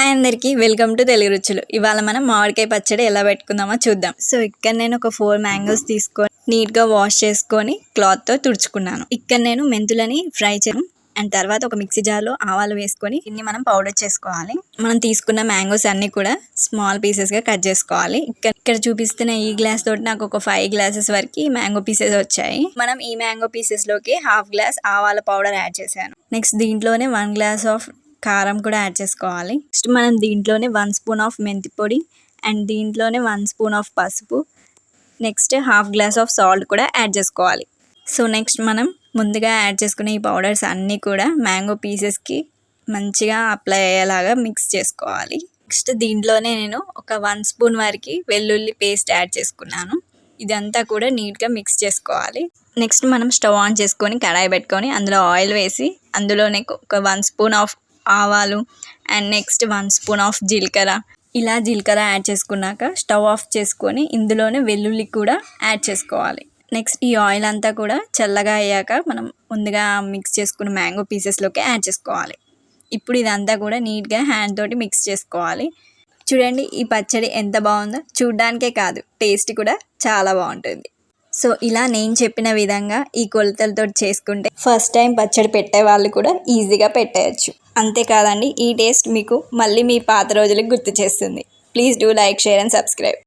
Hi అందరికీ welcome to Telugu రుచులు. ఇవాళ మనం మామిడికాయ పచ్చడి ఎలా పెట్టుకుందామో చూద్దాం. సో ఇక్కడ నేను ఒక 4 మ్యాంగోస్ తీసుకొని నీట్గా వాష్ చేసుకొని క్లాత్తో తుడుచుకున్నాను. ఇక్కడ నేను మెంతులని ఫ్రై చేయను అండ్ తర్వాత ఒక మిక్సీ జార్లో ఆవాలు వేసుకొని ఇన్ని మనం పౌడర్ చేసుకోవాలి. మనం తీసుకున్న మ్యాంగోస్ అన్ని కూడా స్మాల్ పీసెస్గా కట్ చేసుకోవాలి. ఇక్కడ చూపిస్తున్న ఈ గ్లాస్ తోటి నాకు ఒక 5 గ్లాసెస్ వరకు మ్యాంగో పీసెస్ వచ్చాయి. మనం ఈ మ్యాంగో పీసెస్లోకి 1/2 గ్లాస్ ఆవాల పౌడర్ యాడ్ చేశాను. నెక్స్ట్ దీంట్లోనే 1 గ్లాస్ ఆఫ్ కారం కూడా యాడ్ చేసుకోవాలి. నెక్స్ట్ మనం దీంట్లోనే 1 స్పూన్ ఆఫ్ మెంతి పొడి అండ్ దీంట్లోనే 1 స్పూన్ ఆఫ్ పసుపు, నెక్స్ట్ 1/2 గ్లాస్ ఆఫ్ సాల్ట్ కూడా యాడ్ చేసుకోవాలి. సో నెక్స్ట్ మనం ముందుగా యాడ్ చేసుకునే ఈ పౌడర్స్ అన్నీ కూడా మ్యాంగో పీసెస్కి మంచిగా అప్లై అయ్యేలాగా మిక్స్ చేసుకోవాలి. నెక్స్ట్ దీంట్లోనే నేను ఒక 1 స్పూన్ వరకు వెల్లుల్లి పేస్ట్ యాడ్ చేసుకున్నాను. ఇదంతా కూడా నీట్గా మిక్స్ చేసుకోవాలి. నెక్స్ట్ మనం స్టవ్ ఆన్ చేసుకొని కడాయి పెట్టుకొని అందులో ఆయిల్ వేసి అందులోనే ఒక 1 స్పూన్ ఆఫ్ ఆవాలు అండ్ నెక్స్ట్ 1 స్పూన్ ఆఫ్ జీలకర్ర, ఇలా జీలకర్ర యాడ్ చేసుకున్నాక స్టవ్ ఆఫ్ చేసుకొని ఇందులోనే వెల్లుల్లి కూడా యాడ్ చేసుకోవాలి. నెక్స్ట్ ఈ ఆయిల్ అంతా కూడా చల్లగా అయ్యాక మనం ముందుగా మిక్స్ చేసుకున్న మ్యాంగో పీసెస్లోకి యాడ్ చేసుకోవాలి. ఇప్పుడు ఇదంతా కూడా నీట్గా హ్యాండ్ తోటి మిక్స్ చేసుకోవాలి. చూడండి ఈ పచ్చడి ఎంత బాగుందో, చూడ్డానికే కాదు టేస్ట్ కూడా చాలా బాగుంటుంది. సో ఇలా నేను చెప్పిన విధంగా ఈ కొలతలతో చేసుకుంటే ఫస్ట్ టైం పచ్చడి పెట్టే వాళ్ళు కూడా ఈజీగా పెట్టేయచ్చు. అంతేకాదండి ఈ టేస్ట్ మీకు మళ్ళీ మీ పాత రోజులకు గుర్తు చేస్తుంది. Please do like, share and subscribe.